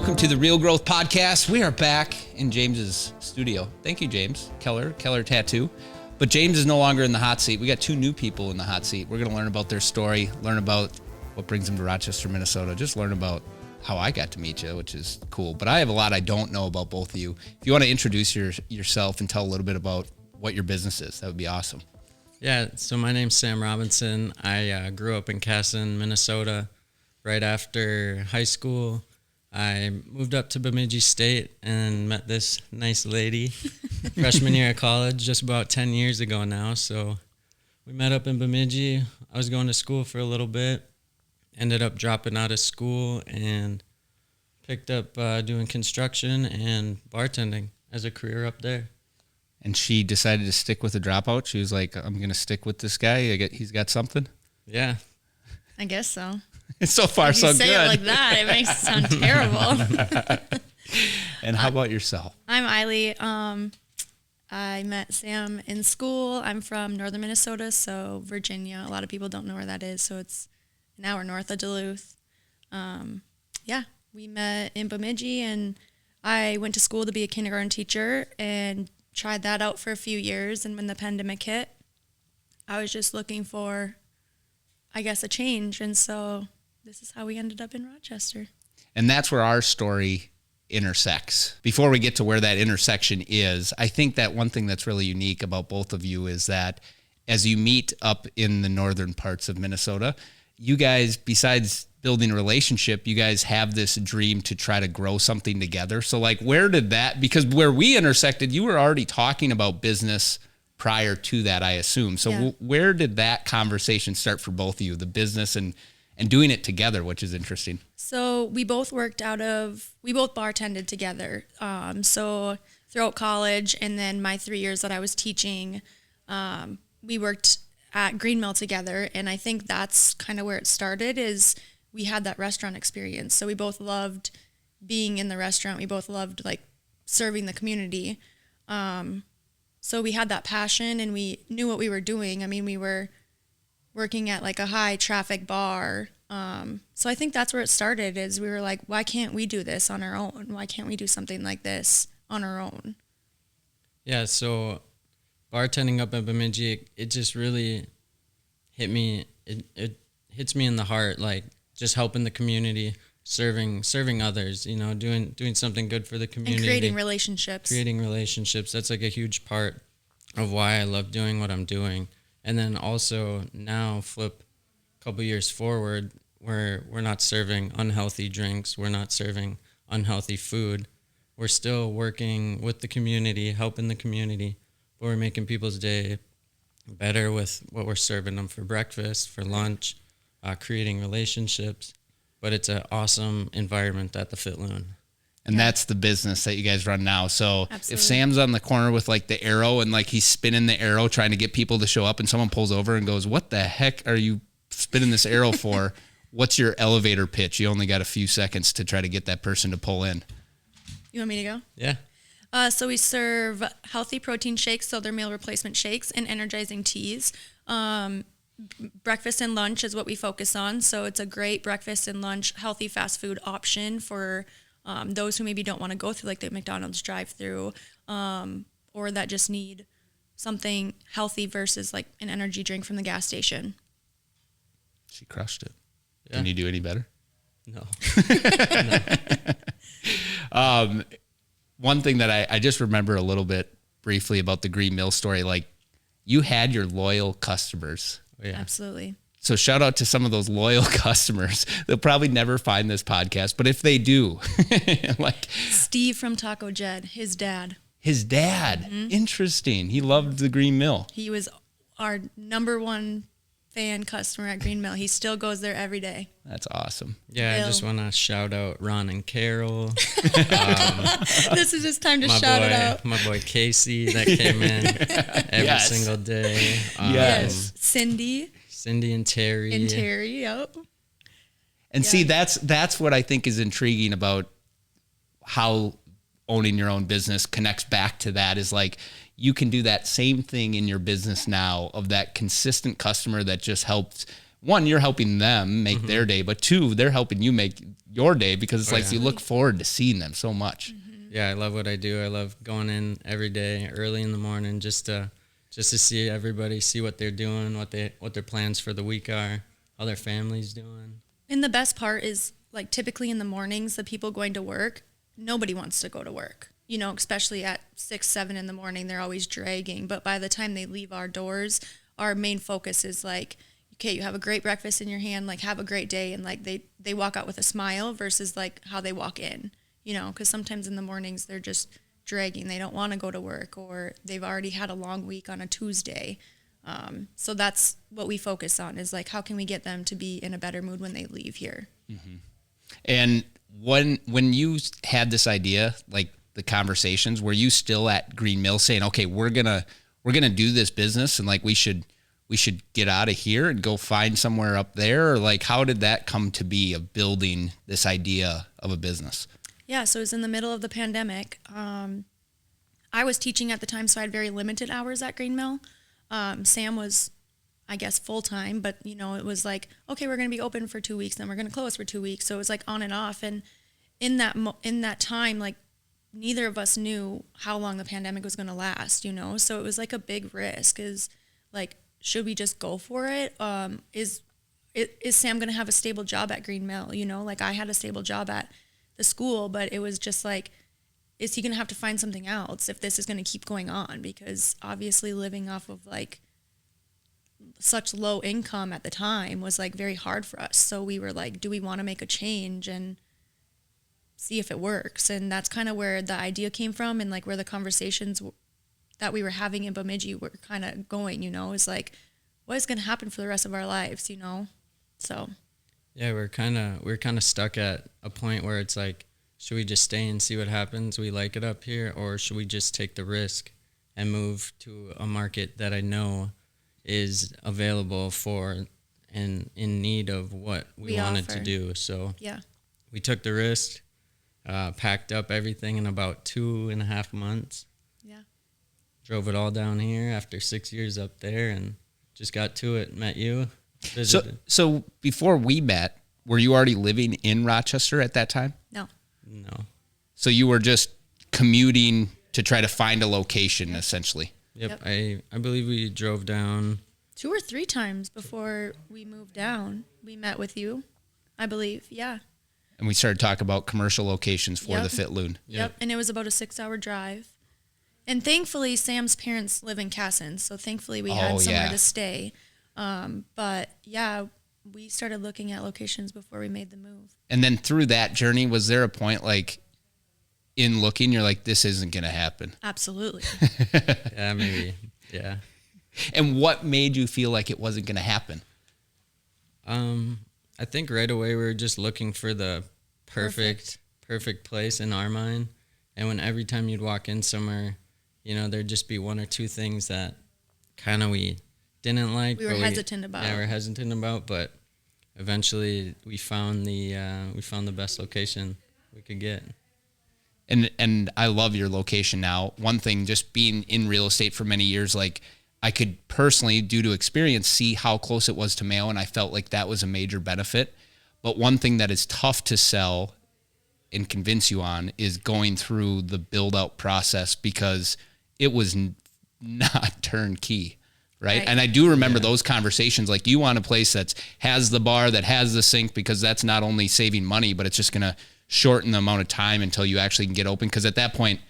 Welcome to the Real Growth Podcast. We are back in James's studio. Thank you, James. Keller Tattoo. But James is no longer in the hot seat. We got two new people in the hot seat. We're going to learn about their story, learn about what brings them to Rochester, Minnesota, just learn about how I got to meet you, which is cool. But I have a lot I don't know about both of you. If you want to introduce yourself and tell a little bit about what your business is, that would be awesome. Yeah, so my name's Sam Robinson. I grew up in Christensen, Minnesota. Right after high school, I moved up to Bemidji State and met this nice lady freshman year of college, just about 10 years ago now. So we met up in Bemidji. I was going to school for a little bit, ended up dropping out of school and picked up doing construction and bartending as a career up there. And she decided to stick with the dropout. She was like, I'm going to stick with this guy. He's got something. Yeah. I guess so. So far, so good. You say it like that, it makes it sound terrible. And how about yourself? I'm Eiley. I met Sam in school. I'm from northern Minnesota, so Virginia. A lot of people don't know where that is, so it's an hour north of Duluth. We met in Bemidji, and I went to school to be a kindergarten teacher and tried that out for a few years. And when the pandemic hit, I was just looking for, I guess, a change. And so this is how we ended up in Rochester. And that's where our story intersects. Before we get to where that intersection is, I think that one thing that's really unique about both of you is that as you meet up in the northern parts of Minnesota, you guys, besides building a relationship, you guys have this dream to try to grow something together. So like, where did that, because where we intersected, you were already talking about business prior to that, I assume. So yeah. Where did that conversation start for both of you, the business and doing it together, which is interesting? So we both bartended together. So throughout college and then my 3 years that I was teaching, we worked at Green Mill together. And I think that's kind of where it started, is we had that restaurant experience. So we both loved being in the restaurant. We both loved like serving the community. So we had that passion and we knew what we were doing. I mean, we were working at like a high traffic bar. So I think that's where it started, is we were like, why can't we do this on our own? Why can't we do something like this on our own? Yeah, so bartending up in Bemidji, it just really hit me. It hits me in the heart, like just helping the community, serving others, doing something good for the community. And creating relationships. That's like a huge part of why I love doing what I'm doing. And then also now flip a couple years forward, where we're not serving unhealthy drinks, we're not serving unhealthy food. We're still working with the community, helping the community, but we're making people's day better with what we're serving them for breakfast, for lunch, creating relationships. But it's an awesome environment at the Fit Loon. And that's the business that you guys run now. So Absolutely. If Sam's on the corner with like the arrow and like he's spinning the arrow trying to get people to show up, and someone pulls over and goes, what the heck are you spinning this arrow for? What's your elevator pitch? You only got a few seconds to try to get that person to pull in. You want me to go? Yeah. So we serve healthy protein shakes, so they're meal replacement shakes, and energizing teas. Breakfast and lunch is what we focus on. So it's a great breakfast and lunch healthy fast food option for those who maybe don't want to go through like the McDonald's drive-through, or that just need something healthy versus like an energy drink from the gas station. She crushed it. Yeah. Can you do any better? No. One thing that I just remember a little bit briefly about the Green Mill story, like you had your loyal customers. Yeah. Absolutely. So shout out to some of those loyal customers. They'll probably never find this podcast, but if they do, like Steve from Taco Jed, his dad. Mm-hmm. Interesting. He loved the Green Mill. He was our number one fan customer at Green Mill. He still goes there every day. That's awesome. Yeah, I just want to shout out Ron and Carol. This is just time to shout it out. My boy Casey that came in every single day. Yes. Cindy and Terry. Yep. And see, that's what I think is intriguing about how owning your own business connects back to that, is like you can do that same thing in your business now, of that consistent customer that just helps one, you're helping them make their day, but two, they're helping you make your day because it's like you look forward to seeing them so much. Yeah, I love what I do. I love going in every day early in the morning just to see everybody, see what they're doing, what their plans for the week are, how their family's doing. And the best part is, like, typically in the mornings, the people going to work, nobody wants to go to work. You know, especially at 6, 7 in the morning, they're always dragging. But by the time they leave our doors, our main focus is like, okay, you have a great breakfast in your hand, like, have a great day. And like they walk out with a smile versus like how they walk in, you know, because sometimes in the mornings they're just dragging. They don't want to go to work, or they've already had a long week on a Tuesday. So that's what we focus on, is like, how can we get them to be in a better mood when they leave here? And when you had this idea, like the conversations, were you still at Green Mill saying, okay, we're gonna do this business, and like we should get out of here and go find somewhere up there? Or like, how did that come to be, of building this idea of a business? Yeah, so it was in the middle of the pandemic. I was teaching at the time, so I had very limited hours at Green Mill. Sam was, I guess, full-time, but, you know, it was like, okay, we're going to be open for 2 weeks, then we're going to close for 2 weeks. So it was like on and off. And in that time, like, neither of us knew how long the pandemic was going to last, you know? So it was like a big risk, is like, should we just go for it? Is Sam going to have a stable job at Green Mill? You know, like, I had a stable job at the school, but it was just like, is he going to have to find something else if this is going to keep going on? Because obviously living off of like such low income at the time was like very hard for us. So we were like, do we want to make a change and see if it works? And that's kind of where the idea came from, and like where the conversations that we were having in Bemidji were kind of going, you know, is like, what is going to happen for the rest of our lives, you know? So yeah, we're kind of stuck at a point where it's like, should we just stay and see what happens? We like it up here, or should we just take the risk and move to a market that I know is available for and in need of what we wanted to do? So yeah, we took the risk, packed up everything in about 2.5 months. Yeah. Drove it all down here after 6 years up there, and just got to it. Met you. So before we met, were you already living in Rochester at that time? No. So you were just commuting to try to find a location, essentially. Yep. I believe we drove down 2 or 3 times before we moved down. We met with you, I believe. Yeah. And we started talking about commercial locations for the Fit Loon. Yep. And it was about a 6-hour drive. And thankfully, Sam's parents live in Christensen, so thankfully we had somewhere to stay. But yeah, we started looking at locations before we made the move. And then through that journey, was there a point, like, in looking, you're like, this isn't going to happen? Absolutely. Yeah, maybe. Yeah. And what made you feel like it wasn't going to happen? I think right away we were just looking for the perfect place in our mind. And when every time you'd walk in somewhere, you know, there'd just be 1 or 2 things that kind of we didn't like. We were hesitant about. Yeah, we were hesitant about, but eventually we found the best location we could get. And I love your location now. One thing, just being in real estate for many years, like, I could personally, due to experience, see how close it was to Mayo, and I felt like that was a major benefit. But one thing that is tough to sell and convince you on is going through the build-out process, because it was not turnkey, right? And I do remember those conversations, like, you want a place that has the bar, that has the sink, because that's not only saving money, but it's just going to shorten the amount of time until you actually can get open. Because at that point,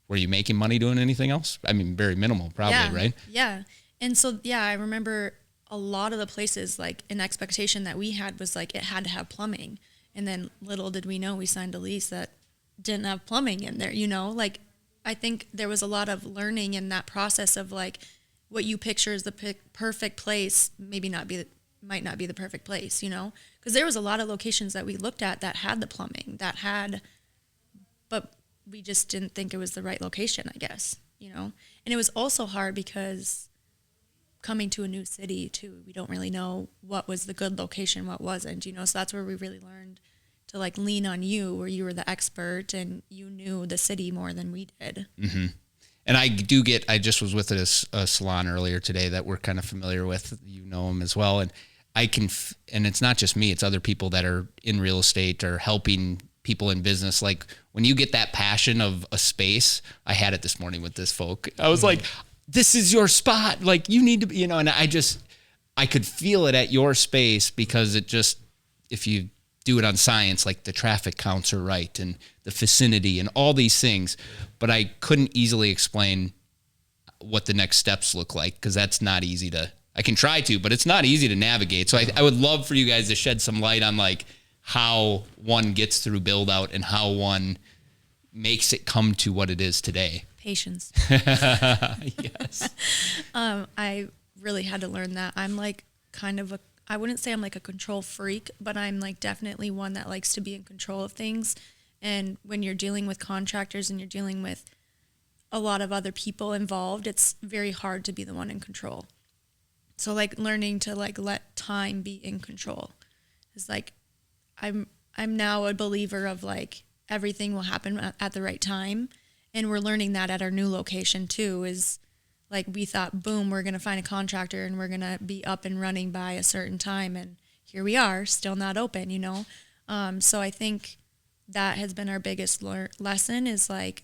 were you making money doing anything else? I mean, very minimal, probably, right? Yeah. And so, yeah, I remember a lot of the places, like, an expectation that we had was, like, it had to have plumbing. And then little did we know, we signed a lease that didn't have plumbing in there, you know? Like, I think there was a lot of learning in that process of, like, what you picture as the perfect place might not be the perfect place, you know? Because there was a lot of locations that we looked at that had the plumbing, but we just didn't think it was the right location, I guess, you know? And it was also hard because coming to a new city too, we don't really know what was the good location, what wasn't, you know? So that's where we really learned to, like, lean on you, where you were the expert and you knew the city more than we did. Mm-hmm. And I just was with a salon earlier today that we're kind of familiar with. You know them as well. And and it's not just me, it's other people that are in real estate or helping people in business. Like when you get that passion of a space, I had it this morning with this folk. I was like, this is your spot. Like you need to be, and I could feel it at your space because it just, if you do it on science, like the traffic counts are right and the vicinity and all these things, but I couldn't easily explain what the next steps look like because that's not easy to, I can try to, but it's not easy to navigate. So I would love for you guys to shed some light on like how one gets through build out and how one makes it come to what it is today. Patience. Yes. I really had to learn that. I'm like I wouldn't say I'm like a control freak, but I'm like definitely one that likes to be in control of things. And when you're dealing with contractors and you're dealing with a lot of other people involved, it's very hard to be the one in control. So like learning to like let time be in control is like, I'm now a believer of like everything will happen at the right time. And we're learning that at our new location too, is like we thought, boom, we're going to find a contractor and we're going to be up and running by a certain time. And here we are, still not open, So I think that has been our biggest lesson is like,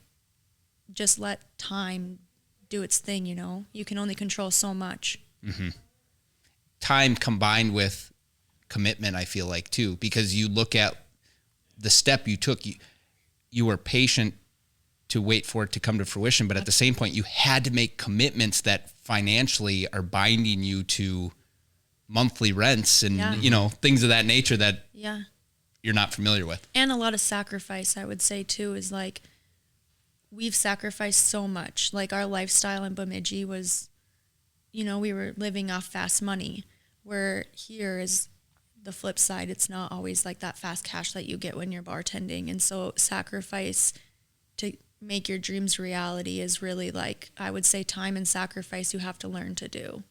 just let time do its thing, You can only control so much. Mm-hmm. Time combined with commitment, I feel like too, because you look at the step you took, you were patient to wait for it to come to fruition, but at the same point you had to make commitments that financially are binding you to monthly rents and things of that nature that you're not familiar with. And a lot of sacrifice, I would say too, is like we've sacrificed so much. Like our lifestyle in Bemidji was, we were living off fast money, where here is the flip side. It's not always like that fast cash that you get when you're bartending. And so sacrifice to make your dreams reality is really like, I would say time and sacrifice you have to learn to do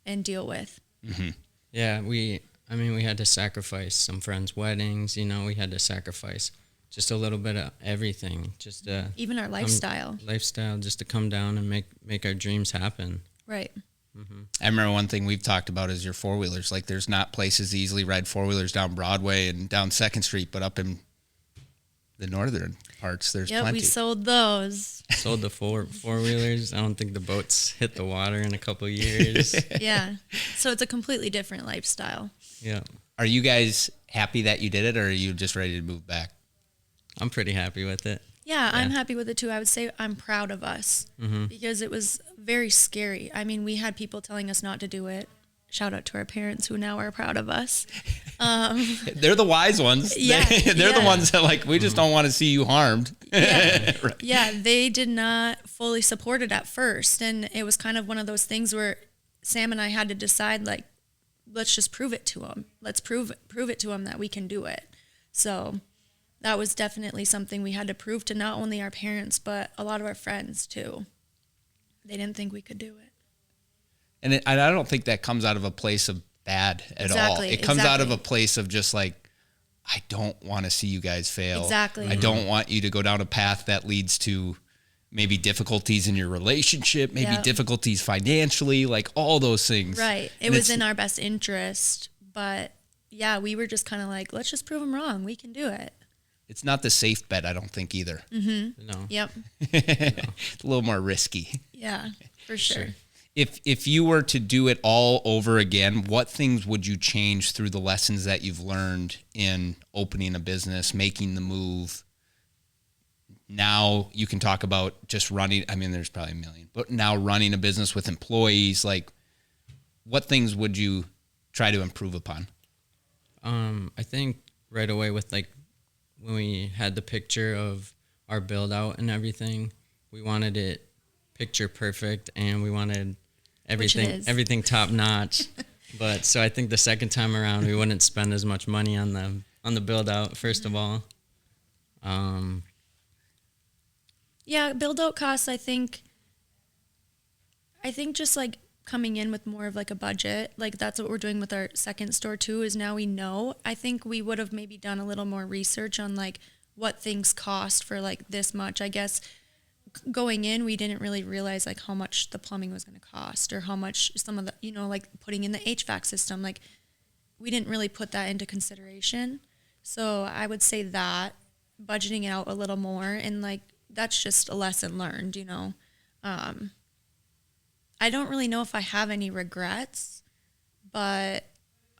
and deal with. Mm-hmm. Yeah, we had to sacrifice some friends' weddings, we had to sacrifice just a little bit of everything, just even our lifestyle, just to come down and make our dreams happen. Right. Mm-hmm. I remember one thing we've talked about is your four-wheelers. Like there's not places to easily ride four-wheelers down Broadway and down 2nd Street, but up in the northern parts, there's plenty. We sold those. Sold the four-wheelers. I don't think the boats hit the water in a couple of years. Yeah. So it's a completely different lifestyle. Yeah. Are you guys happy that you did it, or are you just ready to move back? I'm pretty happy with it. Yeah, I'm happy with it too. I would say I'm proud of us because it was very scary. I mean, we had people telling us not to do it. Shout out to our parents who now are proud of us. They're the wise ones. Yeah, they're the ones that like, we just don't want to see you harmed. Yeah. Right. Yeah, they did not fully support it at first. And it was kind of one of those things where Sam and I had to decide, like, let's just prove it to them. Let's prove it to them that we can do it. So that was definitely something we had to prove to not only our parents, but a lot of our friends too. They didn't think we could do it. And I don't think that comes out of a place of bad at all. It comes out of a place of just like, I don't want to see you guys fail. Exactly. I don't want you to go down a path that leads to maybe difficulties in your relationship, maybe difficulties financially, like all those things. Right. It was in our best interest, but yeah, we were just kind of like, let's just prove them wrong. We can do it. It's not the safe bet, I don't think either. Mm-hmm. No. Yep. It's a little more risky. Yeah, for sure. If you were to do it all over again, what things would you change through the lessons that you've learned in opening a business, making the move? Now you can talk about just running. I mean, there's probably a million, but now running a business with employees, like what things would you try to improve upon? I think right away with like when we had the picture of our build out and everything, we wanted it picture perfect and we wanted everything top notch. But so I think the second time around we wouldn't spend as much money on the build out first of all. Yeah, build out costs, I think just like coming in with more of like a budget, like that's what we're doing with our second store too, is now we know. I think we would have maybe done a little more research on like what things cost for like this much. I guess going in, we didn't really realize like how much the plumbing was going to cost or how much some of the, like putting in the HVAC system, like we didn't really put that into consideration. So I would say that budgeting it out a little more, and like that's just a lesson learned, you know. I don't really know if I have any regrets, but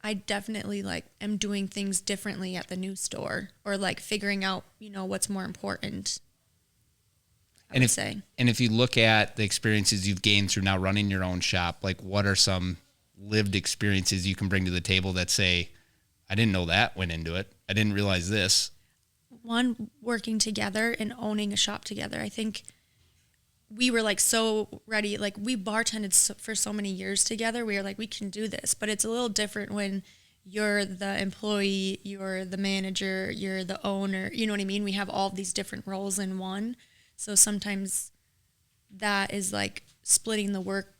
I definitely like am doing things differently at the new store, or like figuring out, you know, what's more important. And if you look at the experiences you've gained through now running your own shop, like what are some lived experiences you can bring to the table that say, I didn't know that went into it. I didn't realize this. One, working together and owning a shop together. I think we were like so ready, like we bartended for so many years together. We were like, we can do this, but it's a little different when you're the employee, you're the manager, you're the owner, you know what I mean? We have all these different roles in one. So sometimes that is like splitting the work,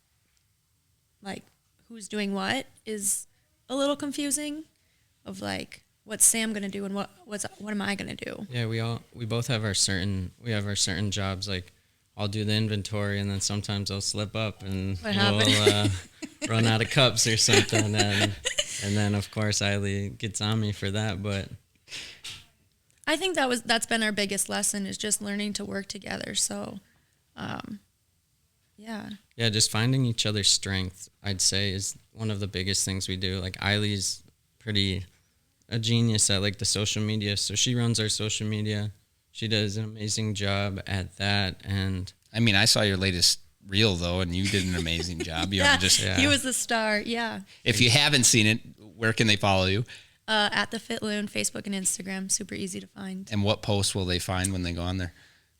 like who's doing what is a little confusing of like, what's Sam going to do and what am I going to do? Yeah, we both have our certain jobs. Like I'll do the inventory, and then sometimes I'll slip up and we'll run out of cups or something, and then of course Eiley gets on me for that. But I think that's been our biggest lesson, is just learning to work together. So, yeah, just finding each other's strength, I'd say, is one of the biggest things we do. Like Eiley's pretty a genius at like the social media, so she runs our social media. She does an amazing job at that. And I mean, I saw your latest reel though, and you did an amazing job. You he was the star. Yeah. If you haven't seen it, where can they follow you? At the Fit Loon, Facebook and Instagram, super easy to find. And what posts will they find when they go on there?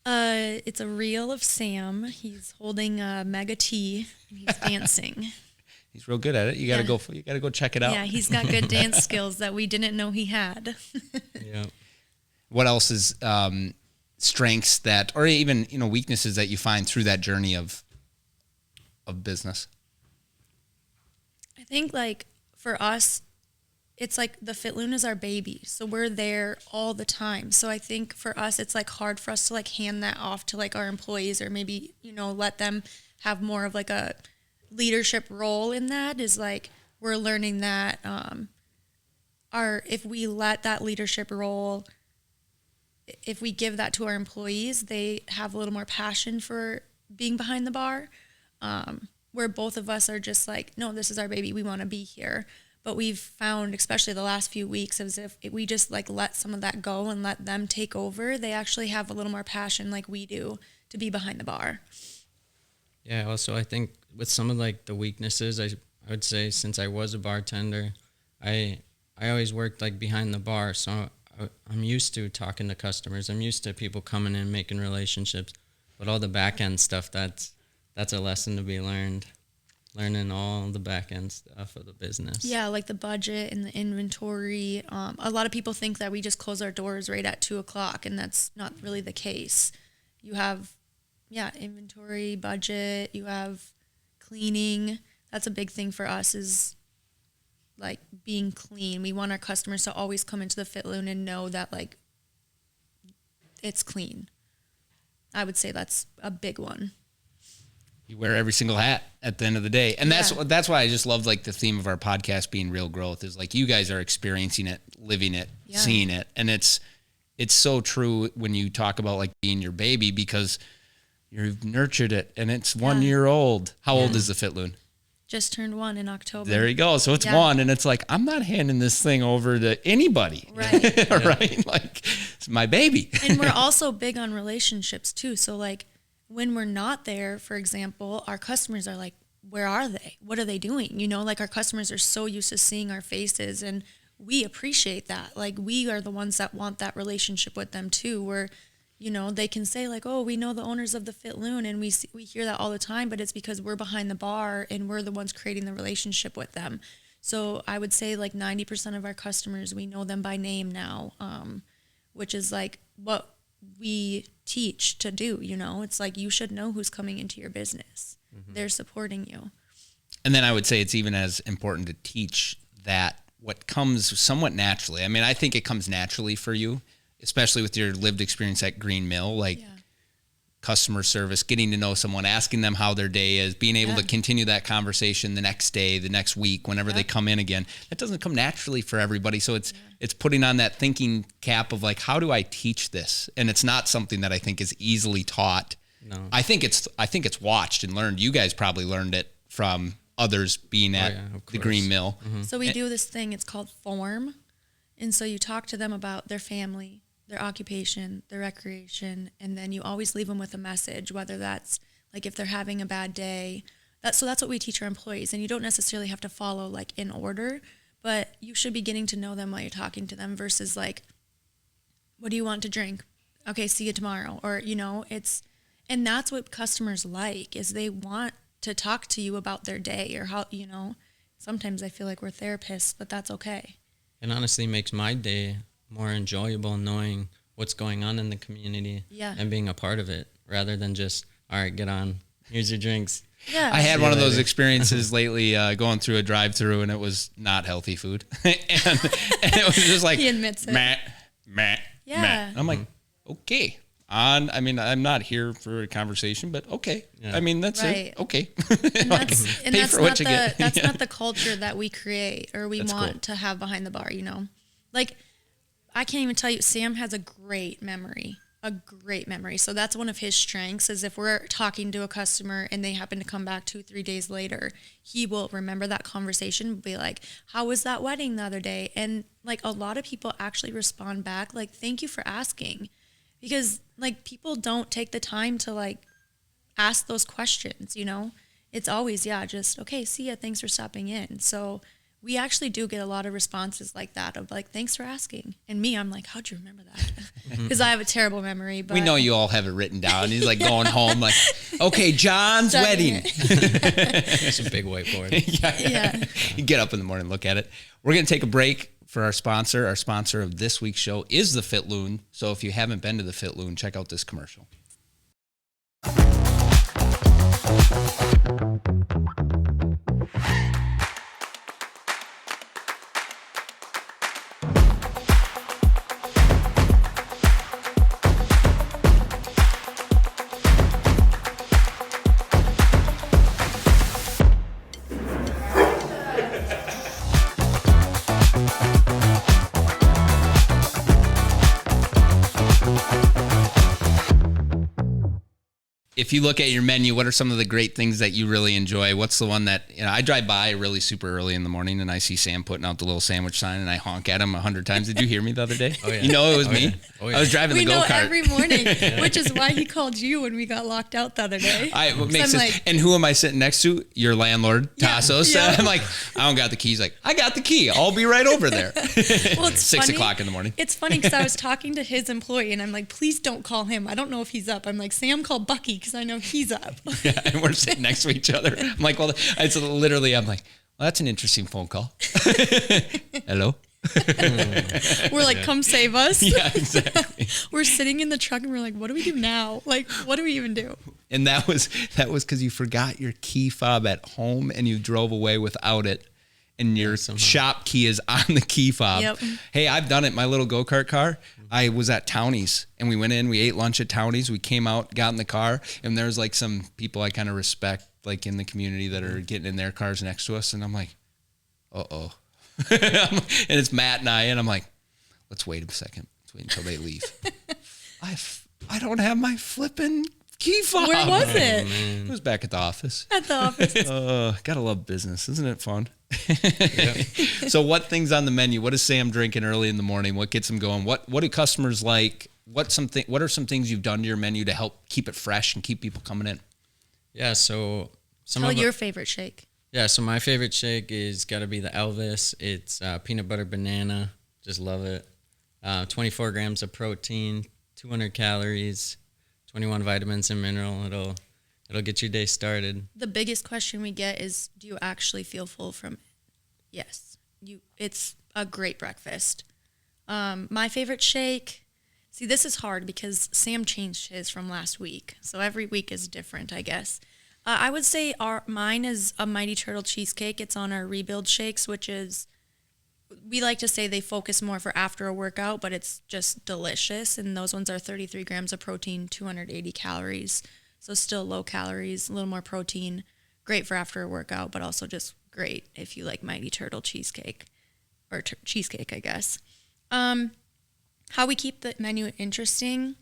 It's a reel of Sam. He's holding a mega tea and he's dancing. He's real good at it. You gotta go check it out. Yeah, he's got good dance skills that we didn't know he had. Yeah. What else is strengths that, or even weaknesses that you find through that journey of business? I think like for us, it's like the Fit Loon is our baby, so we're there all the time. So I think for us, it's like hard for us to like hand that off to like our employees, or maybe let them have more of like a leadership role in that. Is like we're learning that if we let that leadership role, if we give that to our employees, they have a little more passion for being behind the bar, where both of us are just like, no, this is our baby, we want to be here. But we've found, especially the last few weeks, as if we just like let some of that go and let them take over, they actually have a little more passion like we do to be behind the bar. Yeah, also I think with some of like the weaknesses, I would say, since I was a bartender, I always worked like behind the bar, so I'm used to talking to customers. I'm used to people coming in, making relationships. But all the back end stuff, that's a lesson to be learned. Learning all the back end stuff of the business. Yeah, like the budget and the inventory. A lot of people think that we just close our doors right at 2:00, and that's not really the case. You have, inventory, budget. You have cleaning. That's a big thing for us, is like being clean. We want our customers to always come into the Fit Loon and know that like it's clean. I would say that's a big one. You wear every single hat at the end of the day. And that's why I just love like the theme of our podcast being real growth, is like you guys are experiencing it, living it, seeing it. And it's so true when you talk about like being your baby, because you've nurtured it and it's 1 year old. How old is the Fit Loon? Just turned 1 in October. There you go. So it's 1, and it's like, I'm not handing this thing over to anybody. Right. Right? Like, it's my baby. And we're also big on relationships too. So like when we're not there, for example, our customers are like, where are they? What are they doing? Like our customers are so used to seeing our faces, and we appreciate that. Like we are the ones that want that relationship with them too, where they can say like, oh, we know the owners of the Fit Loon, and we hear that all the time, but it's because we're behind the bar and we're the ones creating the relationship with them. So I would say like 90% of our customers, we know them by name now, which is like what we teach to do. It's like you should know who's coming into your business. Mm-hmm. They're supporting you. And then I would say it's even as important to teach that what comes somewhat naturally. I mean, I think it comes naturally for you, especially with your lived experience at Green Mill. Like customer service, getting to know someone, asking them how their day is, being able to continue that conversation the next day, the next week, whenever they come in again. That doesn't come naturally for everybody. So it's putting on that thinking cap of like, how do I teach this? And it's not something that I think is easily taught. No. I think it's watched and learned. You guys probably learned it from others being at the Green Mill. Mm-hmm. So we do this thing, it's called form. And so you talk to them about their family, their occupation, their recreation, and then you always leave them with a message, whether that's like if they're having a bad day. So that's what we teach our employees. And you don't necessarily have to follow like in order, but you should be getting to know them while you're talking to them versus like, what do you want to drink? Okay, see you tomorrow. Or, and that's what customers like, is they want to talk to you about their day or how, sometimes I feel like we're therapists, but that's okay. It honestly makes my day more enjoyable knowing what's going on in the community and being a part of it rather than just, all right, get on, here's your drinks. Yeah. I had one of those experiences lately going through a drive-through, and it was not healthy food. and it was just like, he admits it. Meh. I'm like, okay. I'm not here for a conversation, but okay. Yeah. That's it. Okay. And that's not the culture that we create or we want to have behind the bar, Like, I can't even tell you, Sam has a great memory. So that's one of his strengths, is if we're talking to a customer and they happen to come back 2-3 days later, he will remember that conversation, be like, how was that wedding the other day? And like a lot of people actually respond back like, thank you for asking. Because like people don't take the time to like ask those questions, It's always, just, okay, see ya, thanks for stopping in. So we actually do get a lot of responses like that of like, thanks for asking. And me, I'm like, how'd you remember that? Because I have a terrible memory. But we know you all have it written down. He's like going home like, okay, John's wedding. It's a big whiteboard. Yeah. You get up in the morning, look at it. We're going to take a break for our sponsor. Our sponsor of this week's show is the Fit Loon. So if you haven't been to the Fit Loon, check out this commercial. If you look at your menu, what are some of the great things that you really enjoy? What's the one that, I drive by really super early in the morning and I see Sam putting out the little sandwich sign and I honk at him 100 times. Did you hear me the other day? Oh, yeah. It was me. Yeah. Oh, yeah. I was driving the go-kart. We know every morning, which is why he called you when we got locked out the other day. And who am I sitting next to? Your landlord, Tassos. Yeah. I'm like, I don't got the keys. Like, I got the key. I'll be right over there. Well, it's 6 o'clock in the morning. It's funny because I was talking to his employee and I'm like, please don't call him. I don't know if he's up. I'm like, Sam, call Bucky because I know he's up. Yeah, and we're sitting next to each other. I'm like, I'm like, well, that's an interesting phone call. Hello? We're like, come save us. Yeah, exactly. We're sitting in the truck and we're like, what do we do now? Like, what do we even do? And that was because you forgot your key fob at home and you drove away without it. And your shop key is on the key fob. Yep. Hey, I've done it. My little go-kart car, I was at Townie's and we went in, we ate lunch at Townie's. We came out, got in the car, and there's like some people I kind of respect, like in the community that are getting in their cars next to us. And I'm like, uh-oh. And it's Matt and I'm like, let's wait a second. Let's wait until they leave. I don't have my flipping key fob. Where was it? It was back at the office. At the office. Gotta love business. Isn't it fun? So what things on the menu? What is Sam drinking early in the morning? What gets him going? What do customers like? What are some things you've done to your menu to help keep it fresh and keep people coming in? Yeah, so tell your favorite shake. Yeah, so my favorite shake is got to be the Elvis. It's peanut butter banana. Just love it. 24 grams of protein, 200 calories, 21 vitamins and mineral. It'll get your day started. The biggest question we get is, do you actually feel full from it? Yes. It's a great breakfast. My favorite shake, see, this is hard because Sam changed his from last week. So every week is different, I guess. I would say mine is a Mighty Turtle cheesecake. It's on our Rebuild shakes, which is we like to say they focus more for after a workout, but it's just delicious. And those ones are 33 grams of protein, 280 calories. So still low calories, a little more protein, great for after a workout, but also just great if you like Mighty Turtle cheesecake or cheesecake, I guess. How we keep the menu interesting.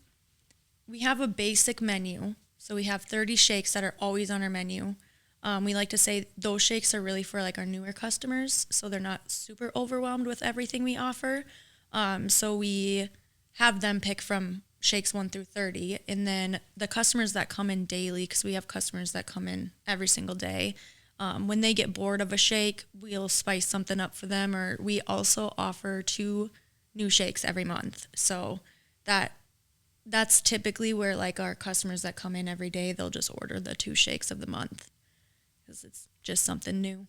We have a basic menu. So we have 30 shakes that are always on our menu. We like to say those shakes are really for like our newer customers, so they're not super overwhelmed with everything we offer. So we have them pick from shakes 1 through 30, and then the customers that come in daily, because we have customers that come in every single day, when they get bored of a shake, we'll spice something up for them, or we also offer 2 new shakes every month. So that's typically where like our customers that come in every day, they'll just order the 2 shakes of the month because it's just something new.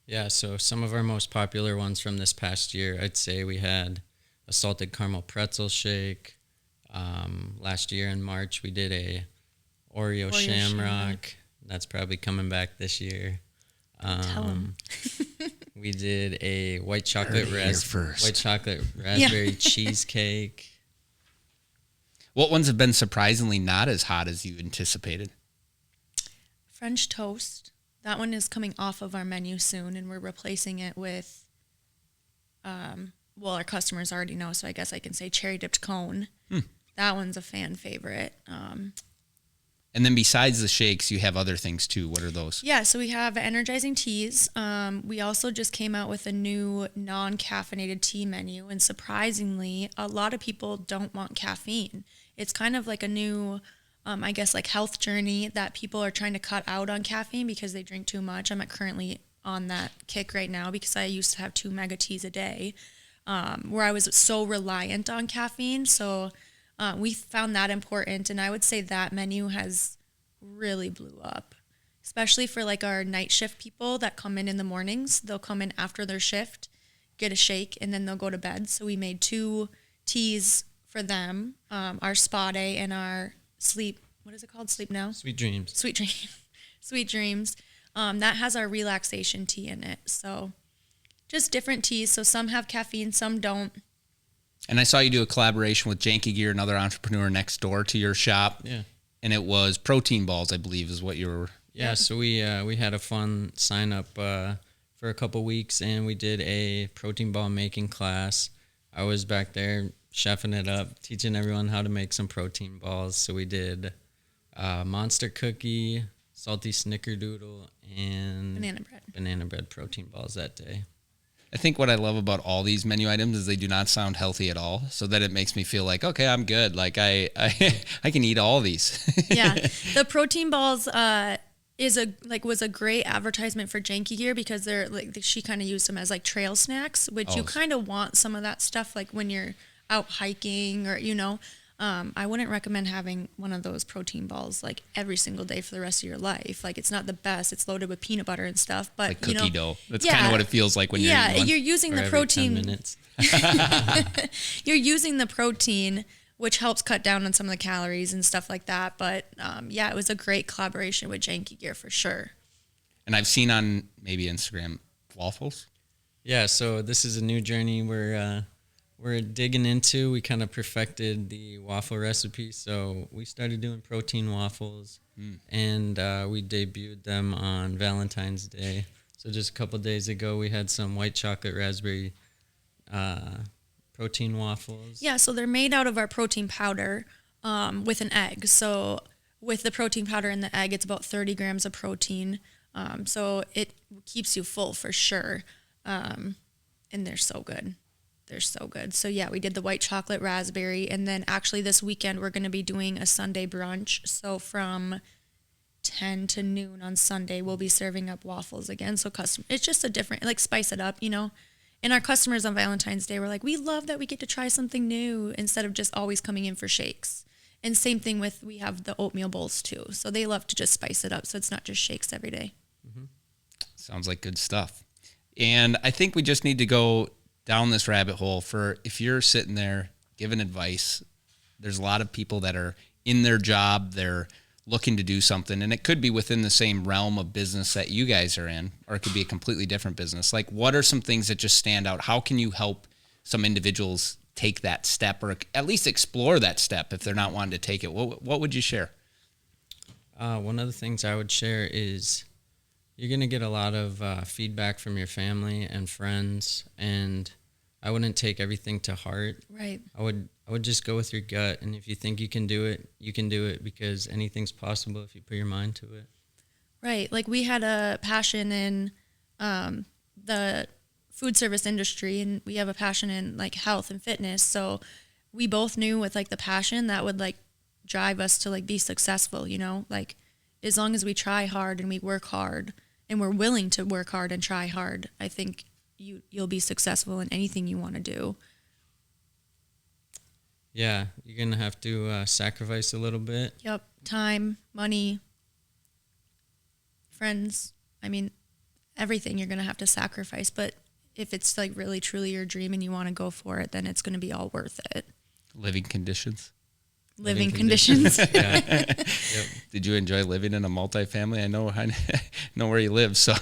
Yeah, so some of our most popular ones from this past year, I'd say we had a salted caramel pretzel shake. Last year in March, we did a Oreo shamrock. That's probably coming back this year. Tell 'em. We did a white chocolate raspberry cheesecake. What ones have been surprisingly not as hot as you anticipated? French toast. That one is coming off of our menu soon, and we're replacing it with, our customers already know, so I guess I can say cherry dipped cone. That one's a fan favorite. And then besides the shakes, you have other things too. What are those? Yeah, so we have energizing teas. We also just came out with a new non-caffeinated tea menu, and surprisingly, a lot of people don't want caffeine. It's kind of like a new, I guess, like health journey that people are trying to cut out on caffeine because they drink too much. I'm currently on that kick right now because I used to have 2 mega teas a day, where I was so reliant on caffeine. So we found that important, and I would say that menu has really blew up, especially for like our night shift people that come in the mornings. They'll come in after their shift, get a shake, and then they'll go to bed. So we made 2 teas for them, our spa day and our sleep. What is it called? Sleep now? Sweet Dreams. Sweet Dreams. That has our relaxation tea in it. So just different teas. So some have caffeine, some don't. And I saw you do a collaboration with Janky Gear, another entrepreneur next door to your shop. Yeah. And it was protein balls, I believe, is what you were. Yeah, so we had a fun sign up for a couple weeks, and we did a protein ball making class. I was back there chefing it up, teaching everyone how to make some protein balls. So we did monster cookie, salty snickerdoodle, and banana bread protein balls that day. I think what I love about all these menu items is they do not sound healthy at all. So that it makes me feel like, okay, I'm good. Like I can eat all these. Yeah. The protein balls was a great advertisement for Janky Gear because they're like, she kind of used them as like trail snacks, which you kind of want some of that stuff like when you're out hiking or, I wouldn't recommend having one of those protein balls like every single day for the rest of your life. Like it's not the best. It's loaded with peanut butter and stuff, but like cookie dough. That's kind of what it feels like when you're eating one. You're using the protein. 10 minutes. You're using the protein, which helps cut down on some of the calories and stuff like that. But it was a great collaboration with Janky Gear for sure. And I've seen on maybe Instagram Waffles. Yeah, so this is a new journey we're digging into. We kind of perfected the waffle recipe, so we started doing protein waffles, and we debuted them on Valentine's Day. So just a couple days ago, we had some white chocolate raspberry protein waffles. Yeah, so they're made out of our protein powder with an egg. So with the protein powder and the egg, it's about 30 grams of protein. So it keeps you full for sure, and they're so good. They're so good. So yeah, we did the white chocolate raspberry, and then actually this weekend we're going to be doing a Sunday brunch. So from 10 to noon on Sunday, we'll be serving up waffles again. So it's just a different, like spice it up, And our customers on Valentine's Day were like, we love that we get to try something new instead of just always coming in for shakes. And same thing we have the oatmeal bowls too. So they love to just spice it up. So it's not just shakes every day. Mm-hmm. Sounds like good stuff. And I think we just need to go down this rabbit hole for if you're sitting there giving advice. There's a lot of people that are in their job, they're looking to do something, and it could be within the same realm of business that you guys are in, or it could be a completely different business. Like, what are some things that just stand out? How can you help some individuals take that step, or at least explore that step if they're not wanting to take it? What would you share? One of the things I would share is you're going to get a lot of feedback from your family and friends, and I wouldn't take everything to heart. Right. I would just go with your gut, and if you think you can do it, you can do it, because anything's possible if you put your mind to it. Right. Like, we had a passion in the food service industry, and we have a passion in like health and fitness. So we both knew with like the passion that would like drive us to like be successful, you know, like as long as we try hard and we work hard and we're willing to work hard and try hard, I think you'll be successful in anything you want to do. Yeah, you're going to have to sacrifice a little bit. Yep. Time, money, friends. I mean, everything you're going to have to sacrifice. But if it's like really, truly your dream and you want to go for it, then it's going to be all worth it. Living conditions. Living conditions. Yeah. Yep. Did you enjoy living in a multifamily? I know where you live, so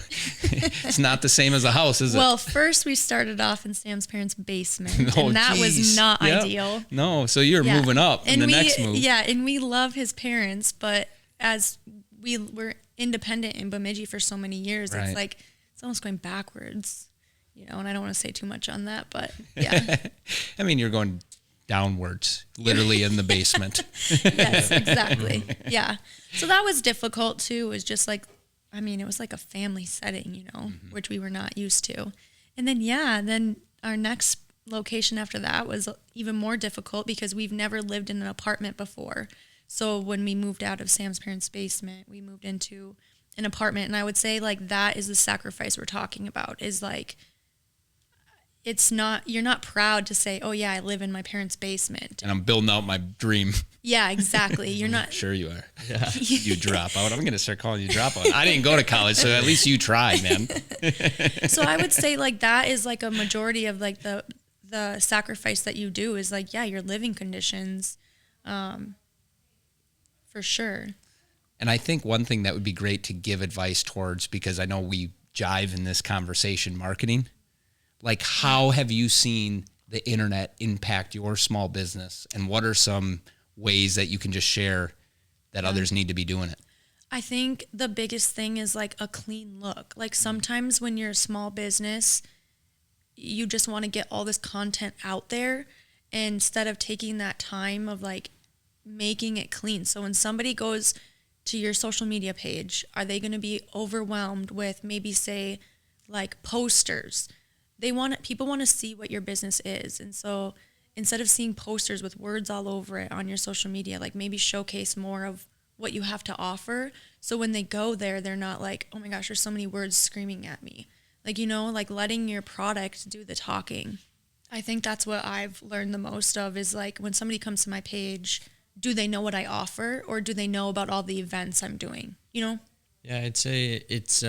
it's not the same as a house, is it? Well, first we started off in Sam's parents' basement, Oh, and that was geez. not Yep. ideal. No, so you're Yeah. moving up in the next move. Yeah, and we love his parents, but as we were independent in Bemidji for so many years, Right. it's like it's almost going backwards, you know. And I don't want to say too much on that, but yeah. I mean, you're going downwards, literally in the basement. Yes, exactly. Yeah. So that was difficult too. It was just like, I mean, it was like a family setting, you know, which we were not used to. And then our next location after that was even more difficult because we've never lived in an apartment before. So when we moved out of Sam's parents' basement, we moved into an apartment. And I would say like that is the sacrifice we're talking about, is like, you're not proud to say, oh yeah, I live in my parents' basement. And I'm building out my dream. Yeah, exactly. You're not. Sure you are. Yeah. You drop out. I'm going to start calling you drop out. I didn't go to college, so at least you tried, man. So I would say like that is like a majority of like the sacrifice that you do is like, yeah, your living conditions, for sure. And I think one thing that would be great to give advice towards, because I know we jive in this conversation, marketing. Like, how have you seen the internet impact your small business? And what are some ways that you can just share that others need to be doing it? I think the biggest thing is like a clean look. Like sometimes when you're a small business, you just want to get all this content out there instead of taking that time of like making it clean. So when somebody goes to your social media page, are they going to be overwhelmed with maybe say like posters? People want to see what your business is. And so instead of seeing posters with words all over it on your social media, like maybe showcase more of what you have to offer. So when they go there, they're not like, oh my gosh, there's so many words screaming at me. Like, you know, like letting your product do the talking. I think that's what I've learned the most of is like when somebody comes to my page, do they know what I offer or do they know about all the events I'm doing? You know? Yeah, I'd say it's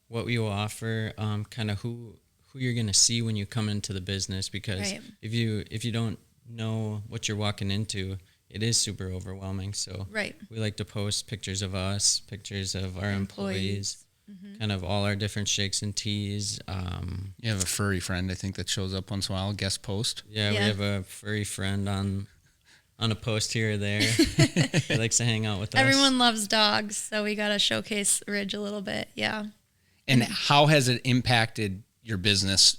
what we will offer, kind of who you're going to see when you come into the business, because Right. if you don't know what you're walking into, it is super overwhelming. So Right. we like to post pictures of us, pictures of our employees, kind of all our different shakes and teas. You have a furry friend, I think, that shows up once in a while, guest post. Yeah, we Yeah. have a furry friend on a post here or there. He likes to hang out with us. Everyone loves dogs, so we got to showcase Ridge a little bit. Yeah. And how has it impacted your business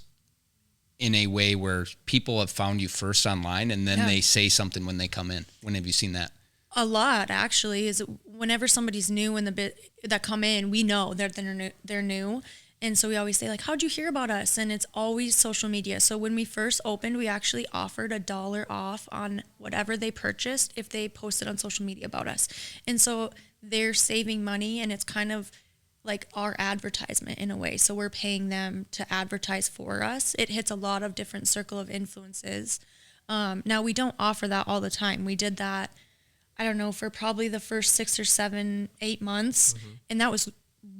in a way where people have found you first online and then Yeah. they say something when they come in? When have you seen that? A lot actually is whenever somebody's new in the bit that come in, we know they're new. And so we always say like, how'd you hear about us? And it's always social media. So when we first opened, we actually offered $1 off on whatever they purchased if they posted on social media about us. And so they're saving money and it's kind of like our advertisement in a way. So we're paying them to advertise for us. It hits a lot of different circle of influences. Now we don't offer that all the time. We did that, I don't know, for probably the first 6 or 7, 8 months. And that was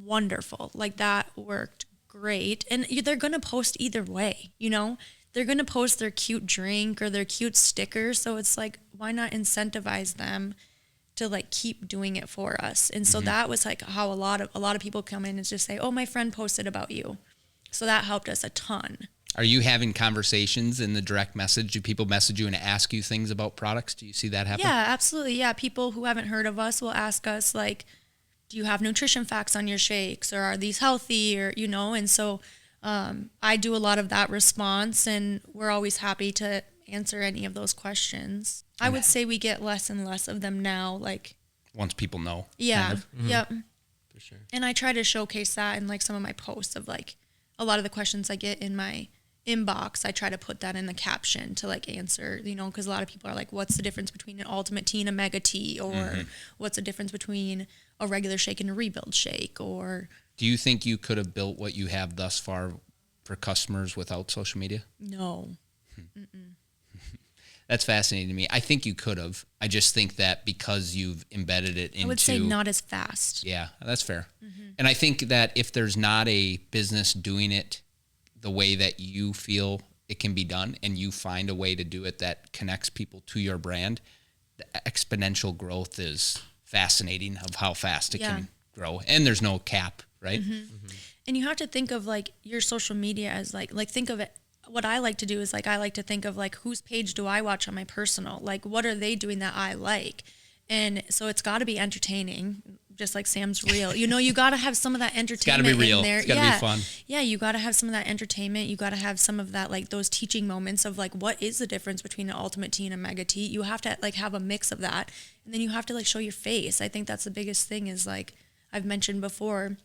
wonderful. Like that worked great. And they're going to post either way, you know, they're going to post their cute drink or their cute sticker. So it's like, why not incentivize them to like keep doing it for us. And so that was like how a lot of people come in and just say, oh, my friend posted about you. So that helped us a ton. Are you having conversations in the direct message? Do people message you and ask you things about products? Do you see that happen? Yeah, absolutely. Yeah. People who haven't heard of us will ask us like, do you have nutrition facts on your shakes, or are these healthy, or, you know? And so I do a lot of that response, and we're always happy to answer any of those questions. I would say we get less and less of them now. Like, once people know. yeah. Kind of. Yep. For sure. And I try to showcase that in like some of my posts of like a lot of the questions I get in my inbox. I try to put that in the caption to like answer, you know, because a lot of people are like, what's the difference between an ultimate tea and a mega tea, or what's the difference between a regular shake and a rebuild shake? Or Do you think you could have built what you have thus far for customers without social media? no. That's fascinating to me. I think you could have. I just think that because you've embedded it into... I would say not as fast. Yeah, that's fair. And I think that if there's not a business doing it the way that you feel it can be done, and you find a way to do it that connects people to your brand, the exponential growth is fascinating of how fast it can grow. And there's no cap, right? And you have to think of like your social media as like think of it. What I like to do is like, I like to think of like, whose page do I watch on my personal? Like, what are they doing that I like? And so it's got to be entertaining, just like Sam's reel. You know, you got to have some of that entertainment It's gotta be real. in there. It's gotta be fun. Yeah, you got to have some of that entertainment. You got to have some of that, like those teaching moments of like, what is the difference between an ultimate tea and a mega tea? You have to like have a mix of that. And then you have to like show your face. I think that's the biggest thing is like, I've mentioned before,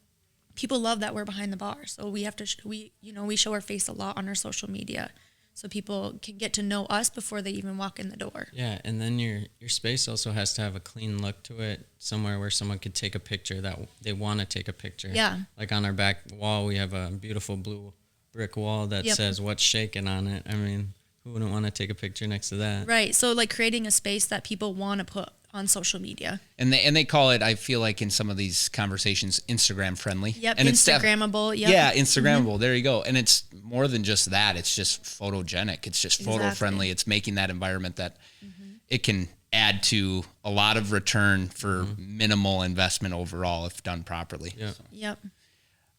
people love that we're behind the bar. So we have to, we show our face a lot on our social media, so people can get to know us before they even walk in the door. Yeah, and then your space also has to have a clean look to it, somewhere where someone could take a picture that they want to take a picture. Yeah. Like on our back wall, we have a beautiful blue brick wall that says "What's Shaking" on it. I mean, who wouldn't want to take a picture next to that? Right. So like creating a space that people want to put on social media. And they call it, I feel like in some of these conversations, Instagram friendly. Yep. And Instagrammable. Yep. Yeah, Instagrammable. There you go. And it's more than just that. It's just photogenic. It's just photo friendly. It's making that environment that it can add to a lot of return for minimal investment overall if done properly. Yeah. So. Yep.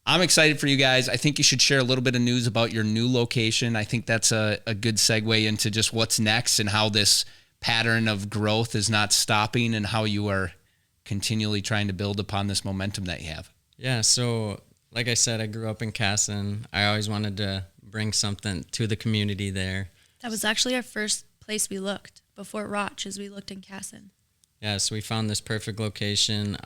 I'm excited for you guys. I think you should share a little bit of news about your new location. I think that's a good segue into just what's next and how this pattern of growth is not stopping, and how you are continually trying to build upon this momentum that you have. Yeah, so like I said, I grew up in Casson. I always wanted to bring something to the community there. That was actually our first place we looked before Roch, as we looked in Casson. Yeah, so we found this perfect location.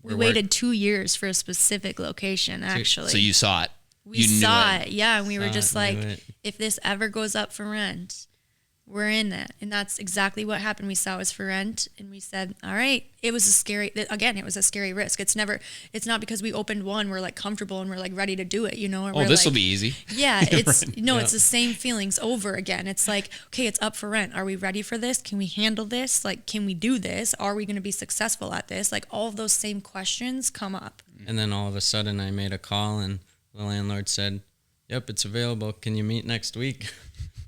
We waited 2 years for a specific location, actually. So you saw it. We saw it, yeah, and we were just like, if this ever goes up for rent, we're in it. And that's exactly what happened. We saw it was for rent, and we said, all right. It was a scary risk. It's not because we opened one, we're like comfortable and we're like ready to do it, you know? Or this will be easy. Yeah, it's it's the same feelings over again. It's like, okay, it's up for rent. Are we ready for this? Can we handle this? Like, can we do this? Are we going to be successful at this? Like, all of those same questions come up. And then all of a sudden I made a call and the landlord said, yep, it's available. Can you meet next week?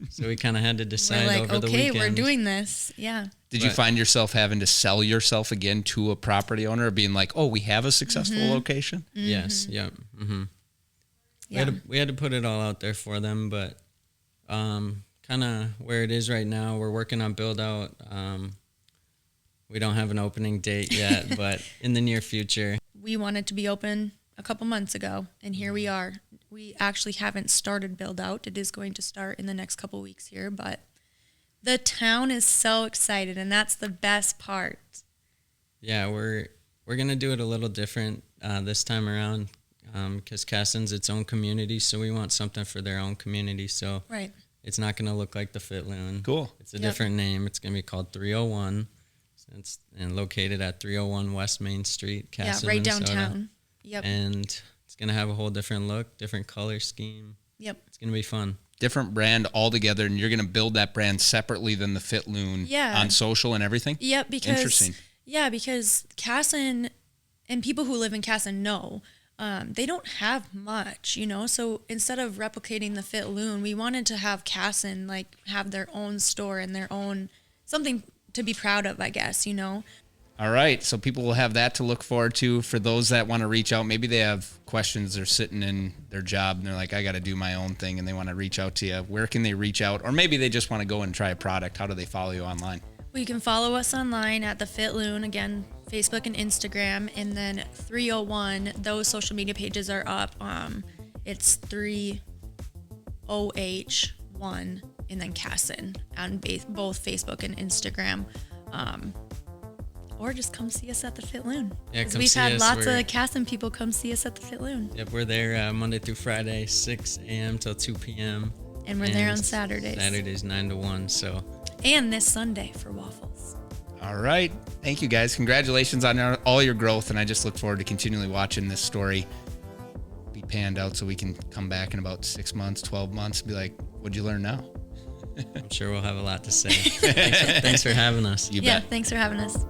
So we kind of had to decide over the weekend. Okay, we're doing this. Yeah. Did you find yourself having to sell yourself again to a property owner, being like, oh, we have a successful location? Yes. Yep. Yeah. We had to put it all out there for them, but kind of where it is right now, we're working on build out. We don't have an opening date yet, but in the near future. We wanted to be open a couple months ago, and here we are. We actually haven't started build out. It is going to start in the next couple weeks here, but the town is so excited, and that's the best part. Yeah, we're gonna do it a little different this time around because Casson's its own community, so we want something for their own community. So right. It's not gonna look like the Fit Loon. Cool. It's a different name. It's gonna be called 301. It's located at 301 West Main Street, Casson, right Minnesota. downtown. Yep. And it's going to have a whole different look, different color scheme. Yep. It's going to be fun. Different brand altogether, and you're going to build that brand separately than the Fit Loon on social and everything? Yep, because interesting. Yeah, because Casson and people who live in Casson know they don't have much, you know. So instead of replicating the Fit Loon, we wanted to have Casson like have their own store and their own something to be proud of, I guess, you know. All right. So people will have that to look forward to. For those that want to reach out, maybe they have questions. They're sitting in their job and they're like, I got to do my own thing, and they want to reach out to you. Where can they reach out? Or maybe they just want to go and try a product. How do they follow you online? Well, you can follow us online at the Fit Loon, again, Facebook and Instagram, and then 301. Those social media pages are up. It's 3OH1 and then Casson on both Facebook and Instagram. Or just come see us at the Fit Loon. Yeah, Because come we've see had us. lots of Casson people come see us at the Fit Loon. Yep, we're there Monday through Friday, 6 a.m. till 2 p.m. And we're there on Saturdays. Saturdays, 9 to 1. So. And this Sunday for Waffles. All right. Thank you, guys. Congratulations on all your growth, and I just look forward to continually watching this story be panned out so we can come back in about 6 months, 12 months and be like, what'd you learn now? I'm sure we'll have a lot to say. Thanks for having us. You Yeah, bet. thanks for having us.